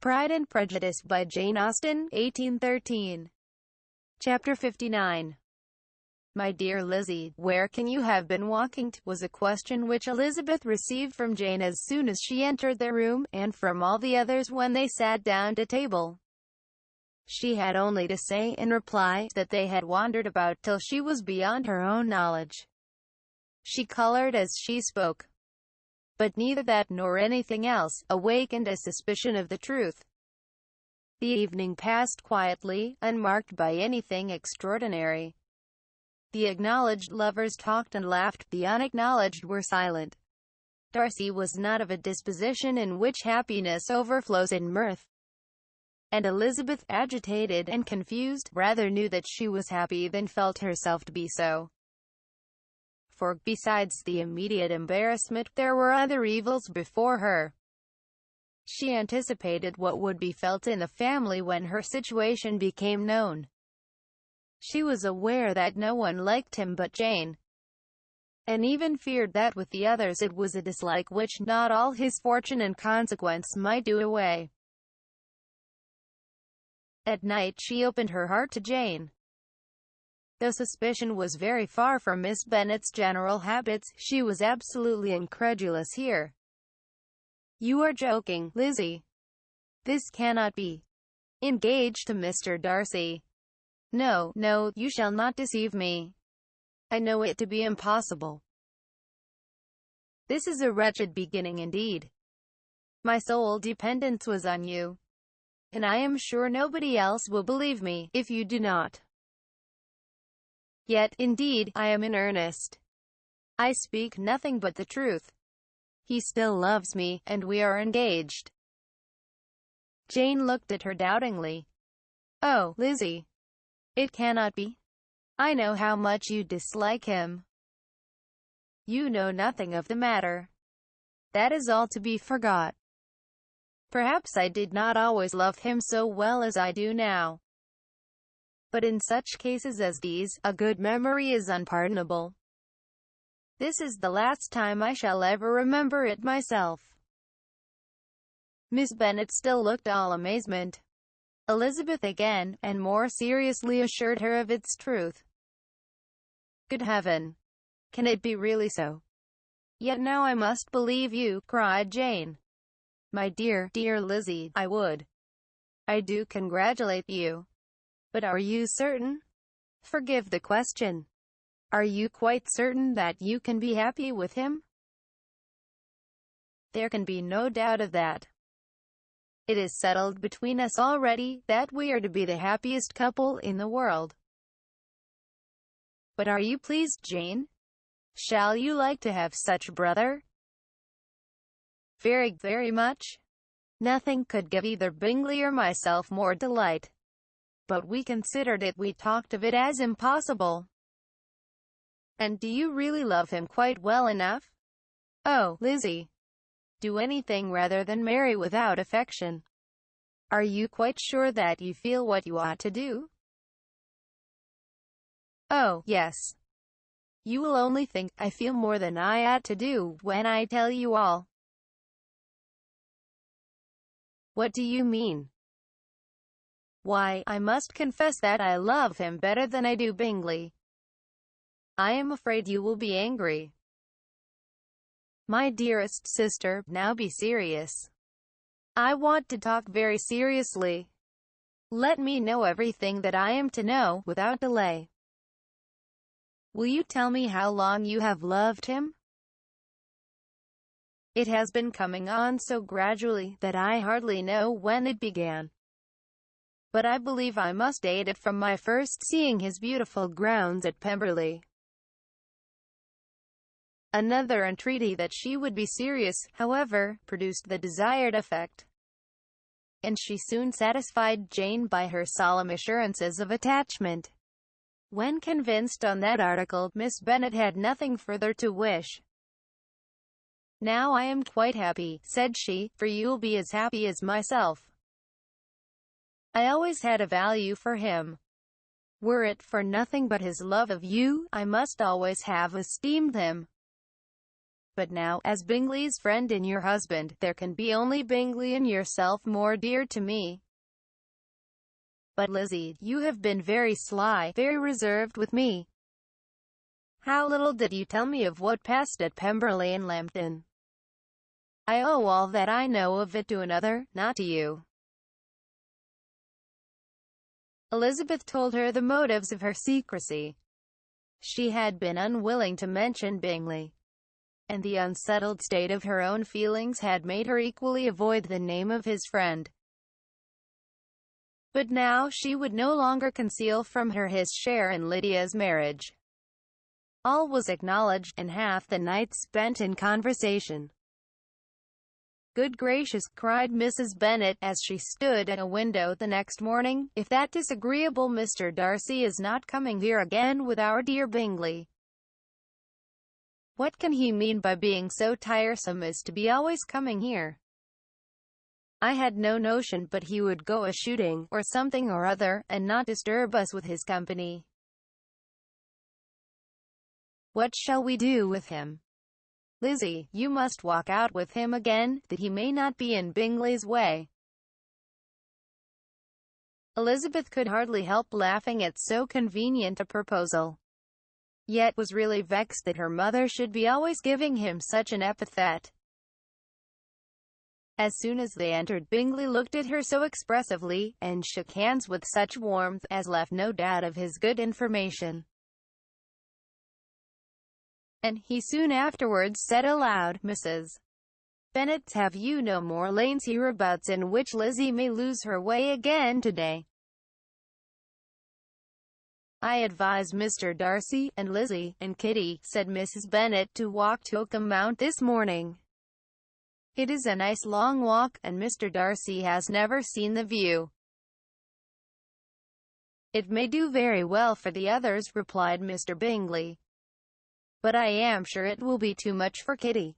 Pride and Prejudice by Jane Austen, 1813. Chapter 59. My dear Lizzie, where can you have been walking to? Was a question which Elizabeth received from Jane as soon as she entered the room, and from all the others when they sat down to table. She had only to say in reply that they had wandered about till she was beyond her own knowledge. She coloured as she spoke, but neither that nor anything else awakened a suspicion of the truth. The evening passed quietly, unmarked by anything extraordinary. The acknowledged lovers talked and laughed, the unacknowledged were silent. Darcy was not of a disposition in which happiness overflows in mirth, and Elizabeth, agitated and confused, rather knew that she was happy than felt herself to be so. For, besides the immediate embarrassment, there were other evils before her. She anticipated what would be felt in the family when her situation became known. She was aware that no one liked him but Jane, and even feared that with the others it was a dislike which not all his fortune and consequence might do away. At night she opened her heart to Jane. Though suspicion was very far from Miss Bennet's general habits, she was absolutely incredulous here. "You are joking, Lizzie. This cannot be. Engaged to Mr. Darcy? No, no, you shall not deceive me. I know it to be impossible. This is a wretched beginning indeed. My sole dependence was on you, and I am sure nobody else will believe me, if you do not. Yet, indeed, I am in earnest. I speak nothing but the truth. He still loves me, and we are engaged." Jane looked at her doubtingly. "Oh, Lizzie, it cannot be. I know how much you dislike him. You know nothing of the matter. That is all to be forgot. Perhaps I did not always love him so well as I do now. But in such cases as these, a good memory is unpardonable. This is the last time I shall ever remember it myself." Miss Bennet still looked all amazement. Elizabeth again, and more seriously, assured her of its truth. "Good heaven! Can it be really so? Yet now I must believe you," cried Jane. "My dear, dear Lizzie, I do congratulate you. But are you certain? Forgive the question. Are you quite certain that you can be happy with him?" "There can be no doubt of that. It is settled between us already, that we are to be the happiest couple in the world." "But are you pleased, Jane? Shall you like to have such a brother?" "Very, very much. Nothing could give either Bingley or myself more delight. But we considered it, we talked of it as impossible." "And do you really love him quite well enough?" "Oh, Lizzie, do anything rather than marry without affection. Are you quite sure that you feel what you ought to do?" "Oh, yes. You will only think I feel more than I ought to do when I tell you all." "What do you mean?" "Why, I must confess that I love him better than I do Bingley. I am afraid you will be angry." "My dearest sister, now be serious. I want to talk very seriously. Let me know everything that I am to know, without delay. Will you tell me how long you have loved him?" "It has been coming on so gradually, that I hardly know when it began. But I believe I must date it from my first seeing his beautiful grounds at Pemberley." Another entreaty that she would be serious, however, produced the desired effect, and she soon satisfied Jane by her solemn assurances of attachment. When convinced on that article, Miss Bennet had nothing further to wish. "Now I am quite happy," said she, "for you'll be as happy as myself. I always had a value for him. Were it for nothing but his love of you, I must always have esteemed him. But now, as Bingley's friend and your husband, there can be only Bingley and yourself more dear to me. But Lizzie, you have been very sly, very reserved with me. How little did you tell me of what passed at Pemberley and Lambton? I owe all that I know of it to another, not to you. Elizabeth told her the motives of her secrecy. She had been unwilling to mention Bingley, and the unsettled state of her own feelings had made her equally avoid the name of his friend. But now she would no longer conceal from her his share in Lydia's marriage. All was acknowledged, and half the night spent in conversation. "Good gracious," cried Mrs. Bennet, as she stood at a window the next morning, "if that disagreeable Mr. Darcy is not coming here again with our dear Bingley! What can he mean by being so tiresome as to be always coming here? I had no notion but he would go a-shooting, or something or other, and not disturb us with his company. What shall we do with him? Lizzie, you must walk out with him again, that he may not be in Bingley's way." Elizabeth could hardly help laughing at so convenient a proposal, yet was really vexed that her mother should be always giving him such an epithet. As soon as they entered, Bingley looked at her so expressively, and shook hands with such warmth, as left no doubt of his good information. And he soon afterwards said aloud, "Mrs. Bennet, have you no more lanes hereabouts in which Lizzie may lose her way again today?" "I advise Mr. Darcy, and Lizzie, and Kitty," said Mrs. Bennet, "to walk to Oakham Mount this morning. It is a nice long walk, and Mr. Darcy has never seen the view." "It may do very well for the others," replied Mr. Bingley, "but I am sure it will be too much for Kitty."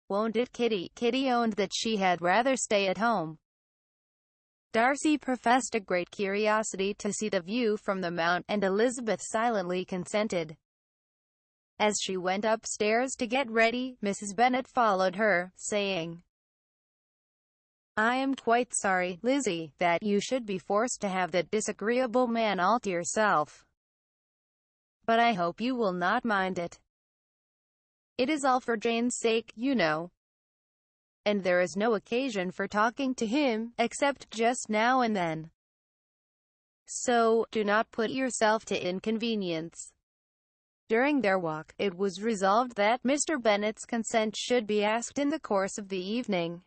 "Won't it, Kitty?" Kitty owned that she had rather stay at home. Darcy professed a great curiosity to see the view from the Mount, and Elizabeth silently consented. As she went upstairs to get ready, Mrs. Bennet followed her, saying, "I am quite sorry, Lizzie, that you should be forced to have that disagreeable man all to yourself. But I hope you will not mind it. It is all for Jane's sake, you know. And there is no occasion for talking to him, except just now and then. So, do not put yourself to inconvenience." During their walk, it was resolved that Mr. Bennet's consent should be asked in the course of the evening.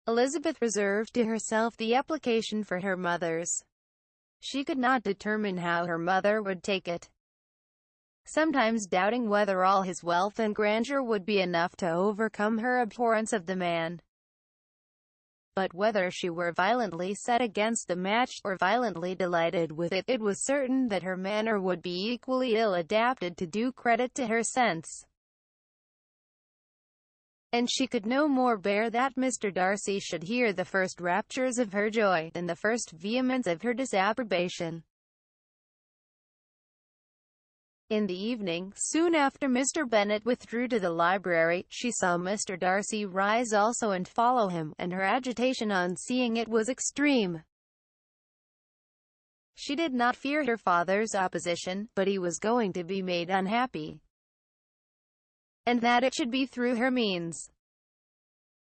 Elizabeth reserved to herself the application for her mother's. She could not determine how her mother would take it, sometimes doubting whether all his wealth and grandeur would be enough to overcome her abhorrence of the man. But whether she were violently set against the match, or violently delighted with it, it was certain that her manner would be equally ill adapted to do credit to her sense. And she could no more bear that Mr. Darcy should hear the first raptures of her joy, than the first vehemence of her disapprobation. In the evening, soon after Mr. Bennet withdrew to the library, she saw Mr. Darcy rise also and follow him, and her agitation on seeing it was extreme. She did not fear her father's opposition, but he was going to be made unhappy, and that it should be through her means.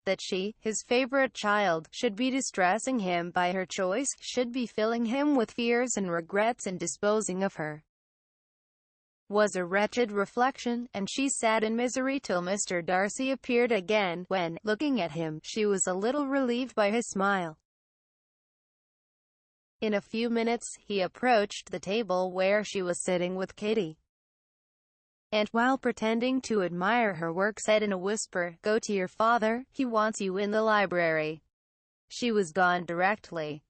That she, his favourite child, should be distressing him by her choice, should be filling him with fears and regrets and disposing of her, was a wretched reflection, and she sat in misery till Mr. Darcy appeared again, when, looking at him, she was a little relieved by his smile. In a few minutes, he approached the table where she was sitting with Kitty, and, while pretending to admire her work, said in a whisper, "Go to your father, he wants you in the library." She was gone directly.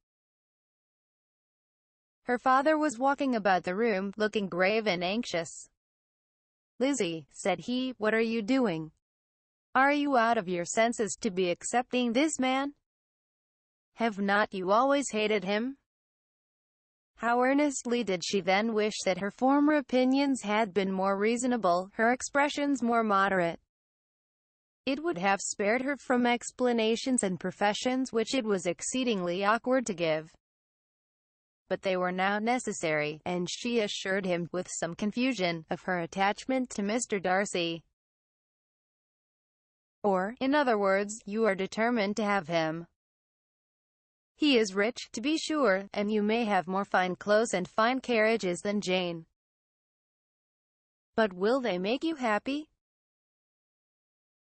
Her father was walking about the room, looking grave and anxious. "Lizzie," said he, "what are you doing? Are you out of your senses, to be accepting this man? Have not you always hated him? How earnestly did she then wish that her former opinions had been more reasonable, her expressions more moderate. It would have spared her from explanations and professions which it was exceedingly awkward to give. But they were now necessary, and she assured him, with some confusion, of her attachment to Mr. Darcy. Or, in other words, you are determined to have him. He is rich, to be sure, and you may have more fine clothes and fine carriages than Jane. But will they make you happy?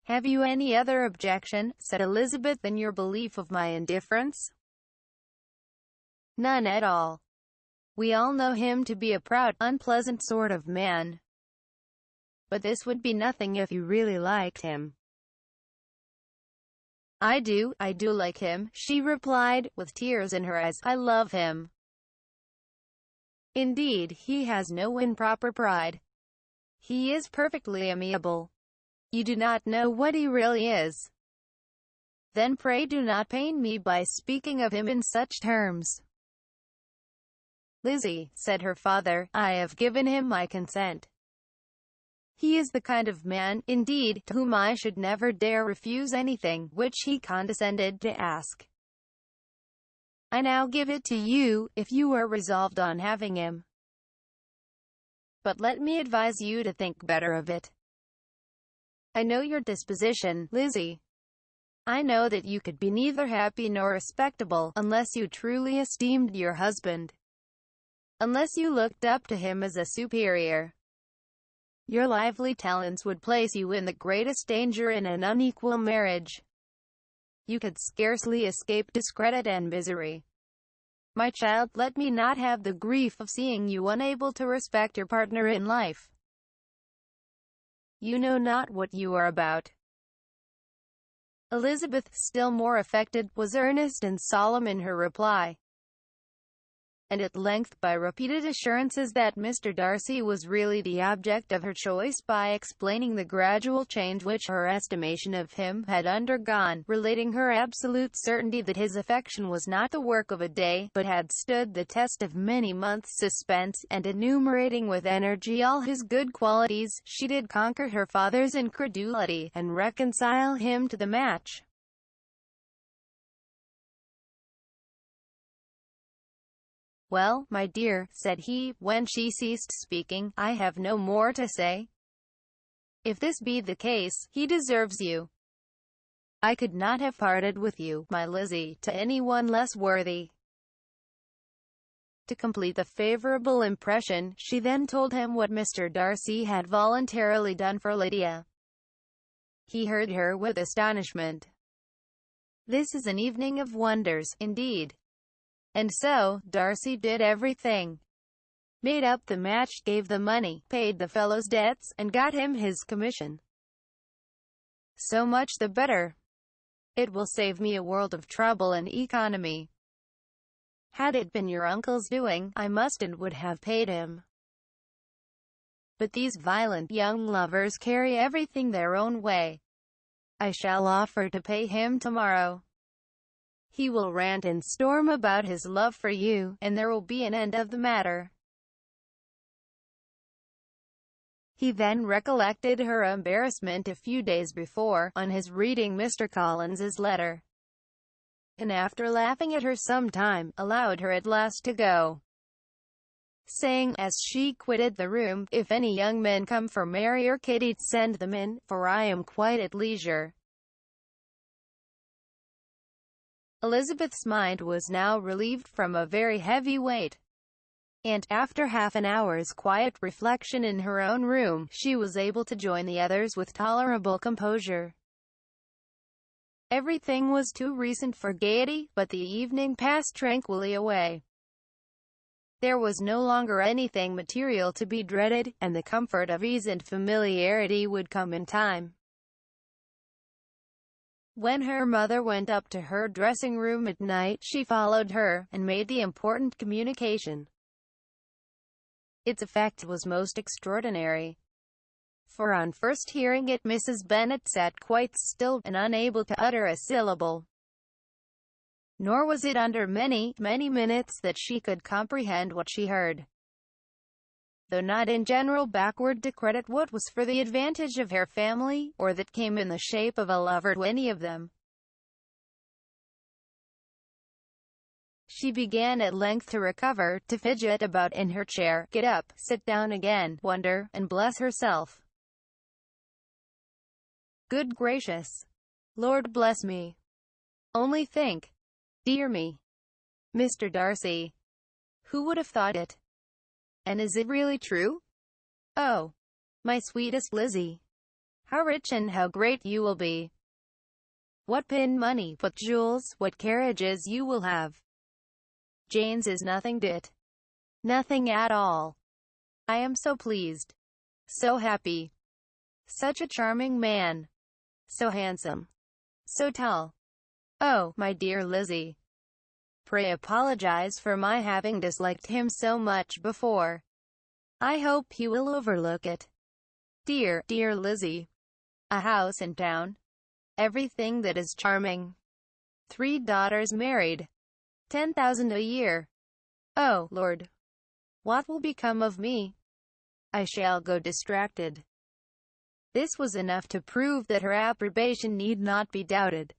Have you any other objection, said Elizabeth, than your belief of my indifference? None at all. We all know him to be a proud, unpleasant sort of man. But this would be nothing if you really liked him. I do like him, she replied, with tears in her eyes. I love him. Indeed, he has no improper pride. He is perfectly amiable. You do not know what he really is. Then pray do not pain me by speaking of him in such terms. Lizzie, said her father, I have given him my consent. He is the kind of man, indeed, to whom I should never dare refuse anything which he condescended to ask. I now give it to you, if you are resolved on having him. But let me advise you to think better of it. I know your disposition, Lizzie. I know that you could be neither happy nor respectable, unless you truly esteemed your husband. Unless you looked up to him as a superior. Your lively talents would place you in the greatest danger in an unequal marriage. You could scarcely escape discredit and misery. My child, let me not have the grief of seeing you unable to respect your partner in life. You know not what you are about. Elizabeth, still more affected, was earnest and solemn in her reply. And at length, by repeated assurances that Mr. Darcy was really the object of her choice, by explaining the gradual change which her estimation of him had undergone, relating her absolute certainty that his affection was not the work of a day, but had stood the test of many months' suspense, and enumerating with energy all his good qualities, she did conquer her father's incredulity, and reconcile him to the match. Well, my dear, said he, when she ceased speaking, I have no more to say. If this be the case, he deserves you. I could not have parted with you, my Lizzie, to any one less worthy. To complete the favorable impression, she then told him what Mr. Darcy had voluntarily done for Lydia. He heard her with astonishment. This is an evening of wonders, indeed. And so, Darcy did everything. Made up the match, gave the money, paid the fellow's debts, and got him his commission. So much the better. It will save me a world of trouble and economy. Had it been your uncle's doing, I must and would have paid him. But these violent young lovers carry everything their own way. I shall offer to pay him tomorrow. He will rant and storm about his love for you, and there will be an end of the matter. He then recollected her embarrassment a few days before, on his reading Mr. Collins's letter, and after laughing at her some time, allowed her at last to go, saying, as she quitted the room, if any young men come for Mary or Kitty, send them in, for I am quite at leisure. Elizabeth's mind was now relieved from a very heavy weight, and, after half an hour's quiet reflection in her own room, she was able to join the others with tolerable composure. Everything was too recent for gaiety, but the evening passed tranquilly away. There was no longer anything material to be dreaded, and the comfort of ease and familiarity would come in time. When her mother went up to her dressing-room at night, she followed her, and made the important communication. Its effect was most extraordinary, for on first hearing it Mrs. Bennet sat quite still, and unable to utter a syllable. Nor was it under many, many minutes that she could comprehend what she heard. Though not in general backward to credit what was for the advantage of her family, or that came in the shape of a lover to any of them. She began at length to recover, to fidget about in her chair, get up, sit down again, wonder, and bless herself. Good gracious! Lord bless me! Only think! Dear me! Mr. Darcy! Who would have thought it? And is it really true? Oh, my sweetest Lizzie! How rich and how great you will be! What pin money, what jewels, what carriages you will have! Jane's is nothing to it. Nothing at all. I am so pleased. So happy. Such a charming man. So handsome. So tall. Oh, my dear Lizzie. Pray apologize for my having disliked him so much before. I hope he will overlook it. Dear, dear Lizzie. A house in town. Everything that is charming. 3 daughters married. 10,000 a year. Oh, Lord! What will become of me? I shall go distracted. This was enough to prove that her approbation need not be doubted.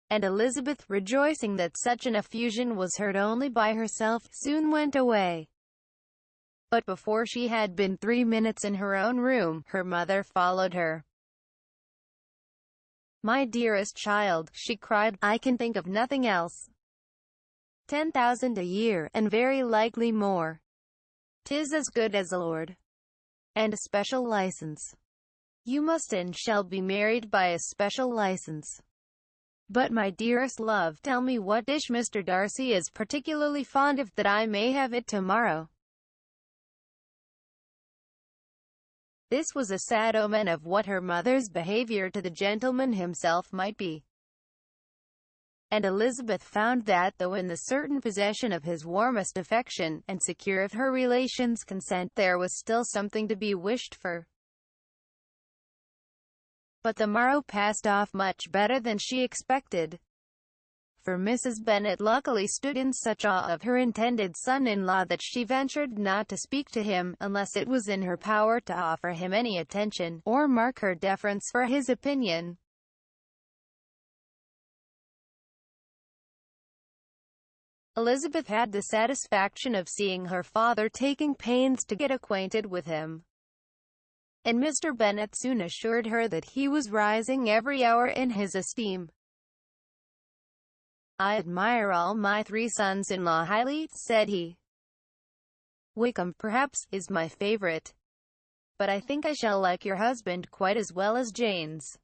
And Elizabeth, rejoicing that such an effusion was heard only by herself, soon went away. But before she had been 3 minutes in her own room, her mother followed her. My dearest child, she cried, I can think of nothing else. 10,000 a year, and very likely more. 'Tis as good as a lord. And a special license. You must and shall be married by a special license. But my dearest love, tell me what dish Mr. Darcy is particularly fond of, that I may have it tomorrow. This was a sad omen of what her mother's behavior to the gentleman himself might be. And Elizabeth found that, though in the certain possession of his warmest affection, and secure of her relations' consent, there was still something to be wished for. But the morrow passed off much better than she expected. For Mrs. Bennet luckily stood in such awe of her intended son-in-law that she ventured not to speak to him, unless it was in her power to offer him any attention, or mark her deference for his opinion. Elizabeth had the satisfaction of seeing her father taking pains to get acquainted with him. And Mr. Bennet soon assured her that he was rising every hour in his esteem. I admire all my 3 sons-in-law highly, said he. Wickham, perhaps, is my favorite. But I think I shall like your husband quite as well as Jane's.